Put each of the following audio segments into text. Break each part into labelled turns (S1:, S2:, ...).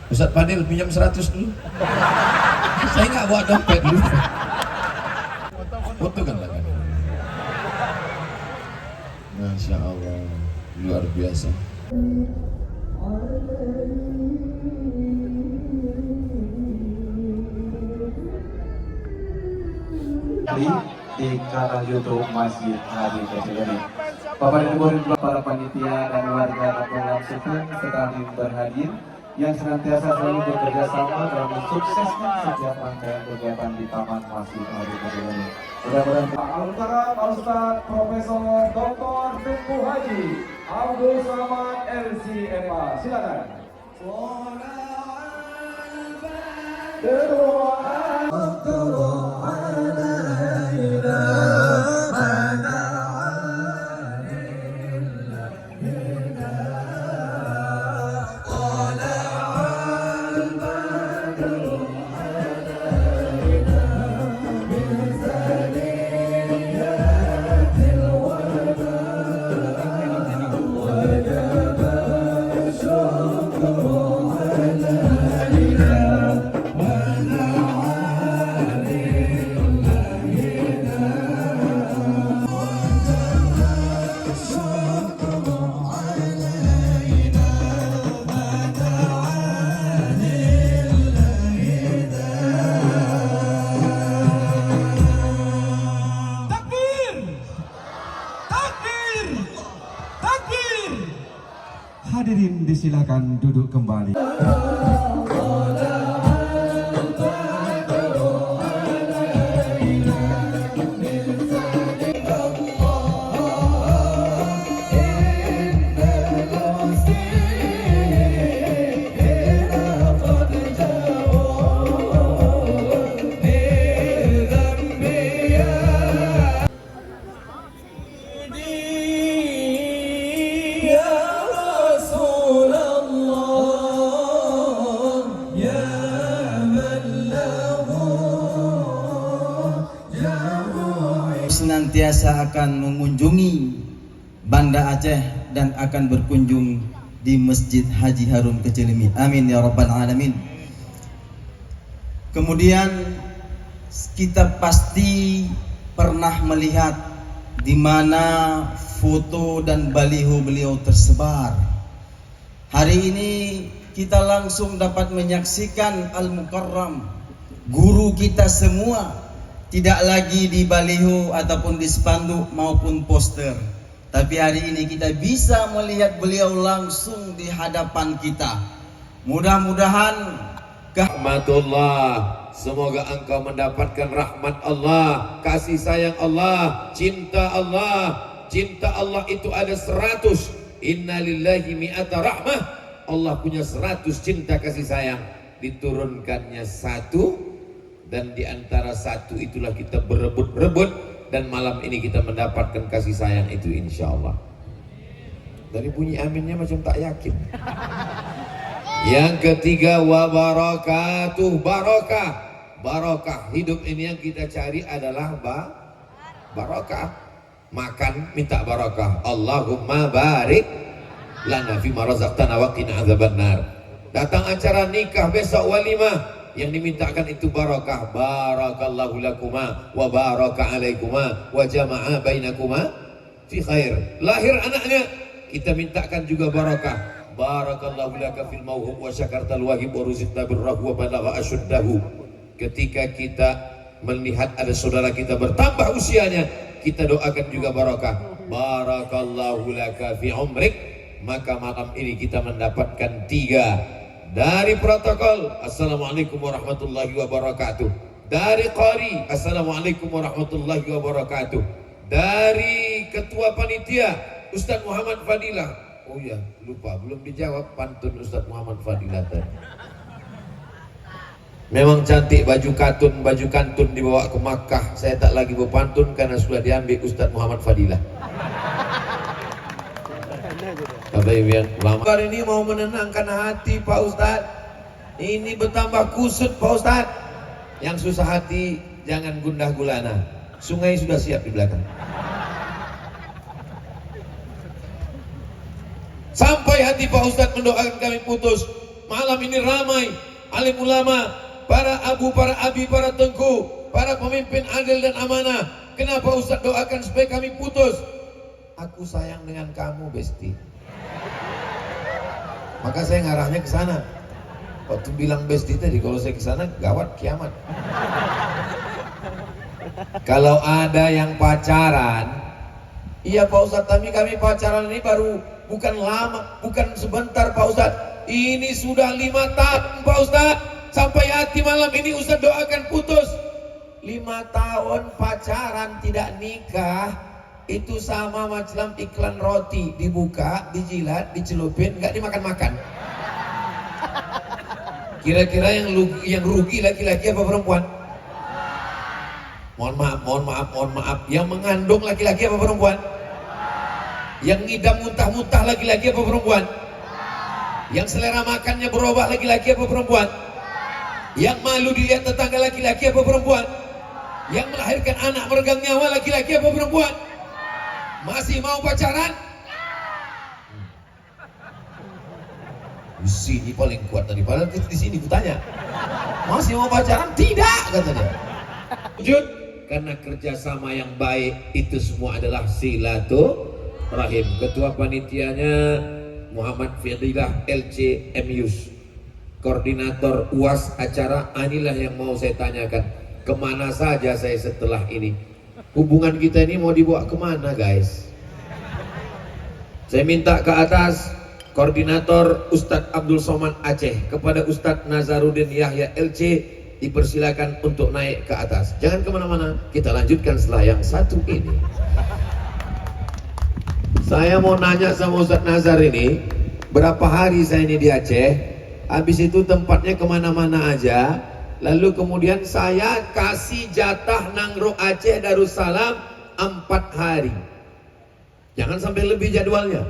S1: Ustaz Fadil pinjam 100 dulu. Saya nggak bawa dompet dulu. Foto kan lah kan. Masya Allah, luar biasa.
S2: Di kanal YouTube Masjid Hadi Kecil ini. Bapak dan Ibu para panitia dan warga Kampung Lamsukan sekali berhadir yang senantiasa selalu bekerja sama dalam mensukseskan setiap rangkaian kegiatan di Taman Masjid Hadi Kecil ini. Mudah-mudahan Al-Utara Pak Ustadz Profesor Dr. Tengku Haji Abdul Samad LCMA, silakan. Hadirin disilakan duduk kembali.
S3: Senantiasa akan mengunjungi Banda Aceh dan akan berkunjung di Masjid Haji Harun Kecilimi. Amin ya rabbal alamin. Kemudian kita pasti pernah melihat di mana foto dan baliho beliau tersebar. Hari ini kita langsung dapat menyaksikan Al-Mukarram, guru kita semua, tidak lagi di baliho ataupun di spanduk maupun poster, tapi hari ini kita bisa melihat beliau langsung di hadapan kita. Mudah-mudahan
S1: Rahmatullah, semoga engkau mendapatkan rahmat Allah, kasih sayang Allah, cinta Allah. Cinta Allah itu ada 100. Innalillahi mi'ata rahmah. Allah punya 100 cinta kasih sayang. Diturunkannya 1, dan di antara 1 itulah kita berebut-rebut, dan malam ini kita mendapatkan kasih sayang itu insya Allah. Dari bunyi aminnya macam tak yakin. Yang ketiga, wa barakatuh, barokah. Barokah hidup ini yang kita cari adalah barokah. Makan minta barokah. Allahumma barik lana fima razaqtana wa qina adzabannar. Datang acara nikah besok walimah, yang dimintakan itu barakah. Barakallahu lakuma wa baraka alaikuma wa jama'a bainakuma fi khair. Lahir anaknya, kita mintakan juga barakah. Barakallahu laka fil mauhub wa syakartal wahib wa ruzqta birrahu wa balagha asyuddahu. Ketika kita melihat ada saudara kita bertambah usianya, kita doakan juga barakah. Barakallahu laka fi umrik. Maka malam ini kita mendapatkan 3 dari protokol. Assalamualaikum warahmatullahi wabarakatuh. Dari Qari, Assalamualaikum warahmatullahi wabarakatuh. Dari Ketua Panitia Ustadz Muhammad Fadilah. Oh ya, lupa, belum dijawab pantun Ustadz Muhammad Fadilah tadi. Memang cantik baju kantun dibawa ke Makkah. Saya tak lagi berpantun karena sudah diambil Ustadz Muhammad Fadilah. Hari ini mau menenangkan hati Pak Ustadz. Ini bertambah kusut Pak Ustadz. Yang susah hati jangan gundah gulana. Sungai sudah siap di belakang. Sampai hati Pak Ustadz mendoakan kami putus. malam ini ramai alim ulama, para abu, para abi, para tengku, para pemimpin adil dan amanah. Kenapa Ustaz doakan supaya kami putus? Aku sayang dengan kamu, Besti. Maka saya ngarahnya ke sana. Waktu bilang Besti tadi, kalau saya ke sana gawat kiamat. Kalau ada yang pacaran, iya Pak Ustadz, tapi kami pacaran ini baru, bukan lama, bukan sebentar Pak Ustadz. Ini sudah 5 tahun Pak Ustadz. Sampai hati malam ini Ustadz doakan putus. 5 tahun pacaran tidak nikah, itu sama macam iklan roti. Dibuka, dijilat, dicelupin, nggak dimakan-makan. Kira-kira yang rugi laki-laki apa perempuan? Mohon maaf. Yang mengandung laki-laki apa perempuan? Yang ngidam muntah-muntah laki-laki apa perempuan? Yang selera makannya berubah laki-laki apa perempuan? Yang malu dilihat tetangga laki-laki apa perempuan? Yang melahirkan anak meregang nyawa laki-laki apa perempuan? Masih mau pacaran? Di sini paling kuat tadi, padahal di sini kutanya. Masih mau pacaran? Tidak, katanya. Wujud karena kerjasama yang baik itu semua adalah silaturahim. Ketua panitianya Muhammad Fadilah LC MUS, koordinator UAS acara. Inilah yang mau saya tanyakan, kemana saja saya setelah ini? Hubungan kita ini mau dibawa kemana guys? Saya minta ke atas koordinator Ustadz Abdul Somad Aceh kepada Ustadz Nazaruddin Yahya LC, dipersilakan untuk naik ke atas. Jangan kemana-mana, kita lanjutkan setelah yang satu ini. Saya mau nanya sama Ustadz Nazar ini, berapa hari saya ini di Aceh, habis itu tempatnya kemana-mana aja, lalu kemudian saya kasih jatah Nangro Aceh Darussalam 4 hari. Jangan sampai lebih jadwalnya.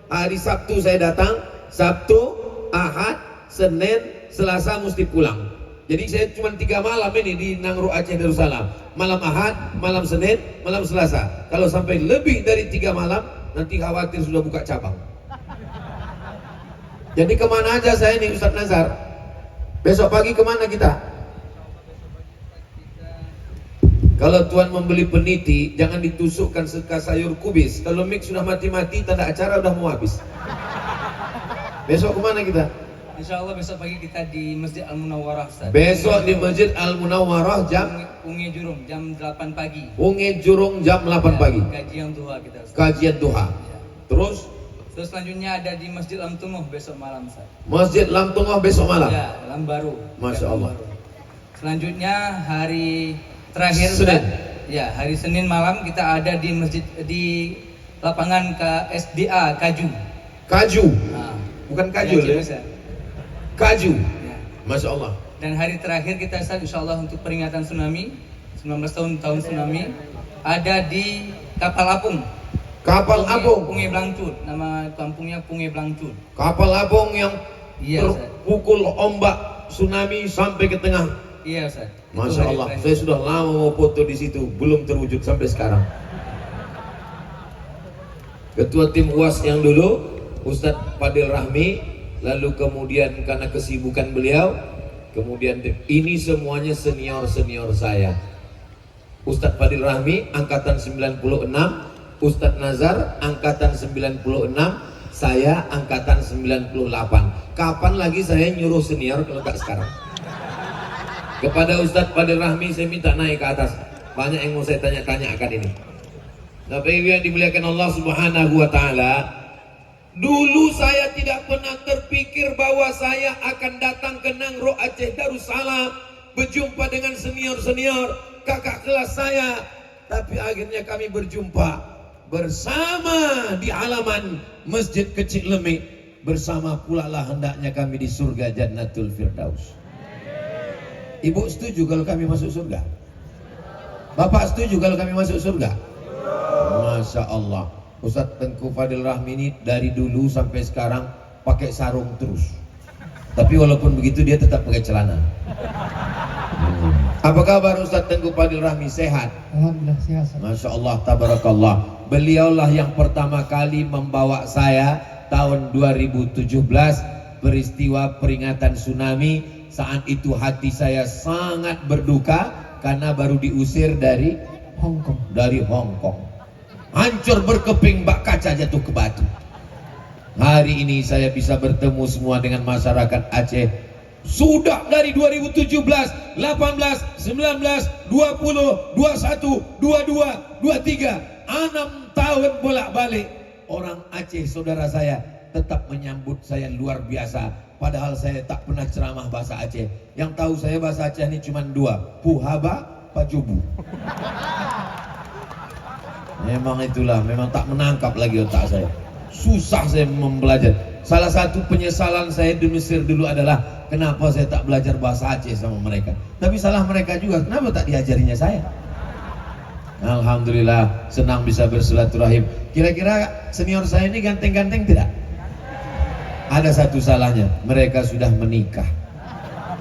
S1: Hari Sabtu saya datang, Sabtu, Ahad, Senin, Selasa mesti pulang. Jadi saya cuma 3 malam ini di Nangro Aceh Darussalam. Malam Ahad, malam Senin, malam Selasa. Kalau sampai lebih dari 3 malam, nanti khawatir sudah buka cabang. Jadi kemana aja saya ini Ustadz Nazar? Besok pagi kemana kita? Kalau Tuan membeli peniti, jangan ditusukkan seka sayur kubis. Kalau mix sudah mati-mati, tanda acara udah mau habis. Besok kemana kita?
S4: Insya Allah besok pagi kita di Masjid Al-Munawwarah Ustaz.
S1: Besok di Masjid Al-Munawwarah jam
S4: Unge Jurung jam 8 pagi.
S1: Unge Jurung jam 8 pagi.
S4: Kajian duha kita Ustaz.
S1: Kajian duha.
S4: Ya.
S1: Terus
S4: Selanjutnya ada di Masjid Lamtumuh besok malam Ustaz.
S1: Masjid Lamtumuh besok malam.
S4: Ya, Lambaru.
S1: Masya Allah.
S4: Selanjutnya hari terakhir
S1: Senin.
S4: Ya, hari Senin malam kita ada di masjid di lapangan KSDA Kaju.
S1: Kaju.
S4: Nah,
S1: Bukan kaju ya? Kaju.
S4: Ya.
S1: Masya Allah.
S4: Dan hari terakhir kita insya Allah untuk peringatan tsunami 19 tahun tsunami ada di Kapal Apung.
S1: Kapal Apung.
S4: Punge Blangcut, nama kampungnya Punge Blangcut.
S1: Kapal Apung yang
S4: Iya, Ustaz.
S1: terpukul ombak tsunami sampai ke tengah.
S4: Iya, Ustaz.
S1: Masya Allah, saya sudah lama mau foto di situ, belum terwujud sampai sekarang. Ketua tim UAS yang dulu, Ustadz Fadil Rahmi, lalu kemudian karena kesibukan beliau, kemudian ini semuanya senior-senior saya. Ustadz Fadil Rahmi, angkatan 96, Ustadz Nazar, angkatan 96, saya angkatan 98. Kapan lagi saya nyuruh senior kalau tak sekarang? Kepada Ustadz Fadil Rahmi saya minta naik ke atas. Banyak yang mau saya tanya-tanya akan ini. Bapak Ibu yang dimuliakan Allah Subhanahu wa taala, dulu saya tidak pernah terpikir bahwa saya akan datang ke Nangro Aceh Darussalam berjumpa dengan senior-senior kakak kelas saya, tapi akhirnya kami berjumpa bersama di halaman Masjid Kecil Lemik, bersama pula lah hendaknya kami di surga Jannatul Firdaus. Ibu setuju kalau kami masuk surga? Bapak setuju kalau kami masuk surga? Masya Allah. Ustadz Tengku Fadil Rahmi ini dari dulu sampai sekarang pakai sarung terus. Tapi walaupun begitu dia tetap pakai celana. Apa kabar Ustadz Tengku Fadil Rahmi? Sehat?
S5: Alhamdulillah sehat.
S1: Masya Allah, tabarakallah. Beliaulah yang pertama kali membawa saya tahun 2017 peristiwa peringatan tsunami. Saat itu hati saya sangat berduka karena baru diusir dari Hong Kong. Hancur berkeping, bak kaca jatuh ke batu. Hari ini saya bisa bertemu semua dengan masyarakat Aceh. Sudah dari 2017, 18, 19, 20, 21, 22, 23, 6 tahun bolak-balik. Orang Aceh saudara saya tetap menyambut saya luar biasa. Padahal saya tak pernah ceramah bahasa Aceh. Yang tahu saya bahasa Aceh ini cuma 2, Puhaba, Pajubu. Memang itulah, memang tak menangkap lagi otak saya. Susah saya mempelajari. Salah satu penyesalan saya di Mesir dulu adalah kenapa saya tak belajar bahasa Aceh sama mereka. Tapi salah mereka juga, kenapa tak diajarinya saya? Alhamdulillah, senang bisa bersilaturahim. Kira-kira senior saya ini ganteng-ganteng tidak? Ada satu salahnya, mereka sudah menikah.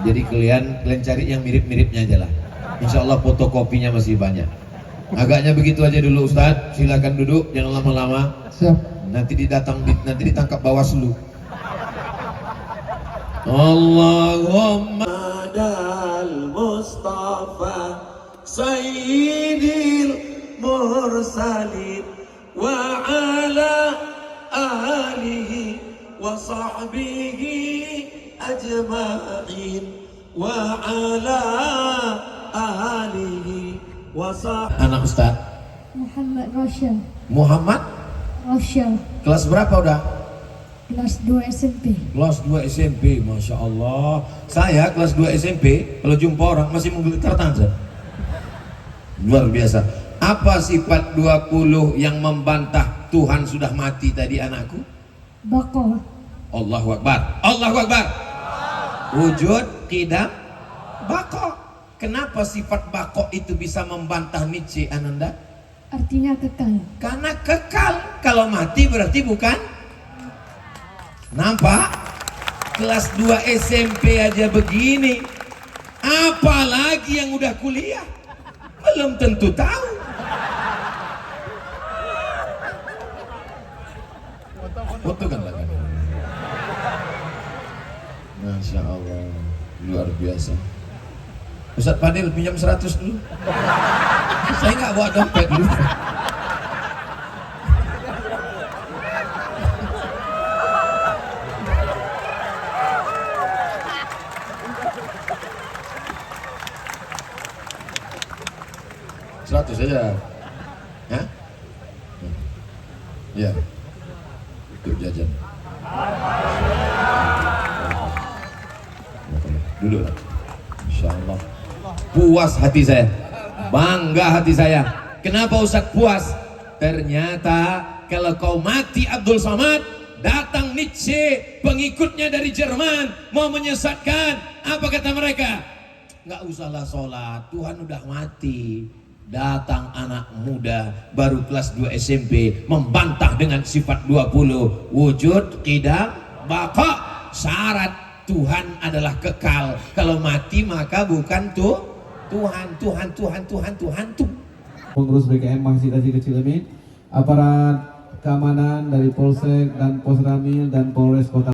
S1: Jadi kalian cari yang mirip-miripnya aja lah. Insya Allah fotokopinya masih banyak. Agaknya begitu aja dulu Ustadz. Silakan duduk, jangan lama-lama.
S5: Siap.
S1: Nanti ditangkap Bawaslu. Allahumma dal Mustafa Sayyidil Mursalin wa ala alihi wa sahbihi ajma'in wa ala alihi wa sahbihi. Anak Ustaz
S5: Muhammad Rosyal.
S1: Muhammad
S5: Rosyal.
S1: kelas berapa udah?
S5: Kelas 2 SMP.
S1: Kelas 2 SMP, Masya Allah. Saya kelas 2 SMP, kalau jumpa orang masih menggeletar tangan saya. Luar biasa. Apa sifat 20 yang membantah Tuhan sudah mati tadi anakku?
S5: Baqarah.
S1: Allahu Akbar. Allahu Akbar. Wujud, qidam, baqa. Kenapa sifat baqa itu bisa membantah Nietzsche, Ananda?
S5: Artinya kekal.
S1: Karena kekal. Kalau mati berarti bukan. Nampak? Kelas 2 SMP aja begini. Apalagi yang udah kuliah. Belum tentu tahu. Foto kan lagi. Masya Allah, luar biasa. Ustadz Fadil pinjam 100 dulu. Saya nggak bawa dompet dulu. Seratus saja, ya? Ya, untuk jajan. Dulu lah, Insya Allah. Puas hati saya, bangga hati saya. Kenapa Ustaz puas? Ternyata kalau kau mati Abdul Somad, datang Nietzsche, pengikutnya dari Jerman, mau menyesatkan. Apa kata mereka? Nggak usahlah sholat, Tuhan udah mati. Datang anak muda baru kelas 2 SMP membantah dengan sifat 20 wujud, qidam, baqa. Syarat Tuhan adalah kekal. Kalau mati maka bukan Tuhan.
S2: Pengurus BKM Masjid Aji Kecil Amin, aparat keamanan dari Polsek dan Posramil dan Polres Kota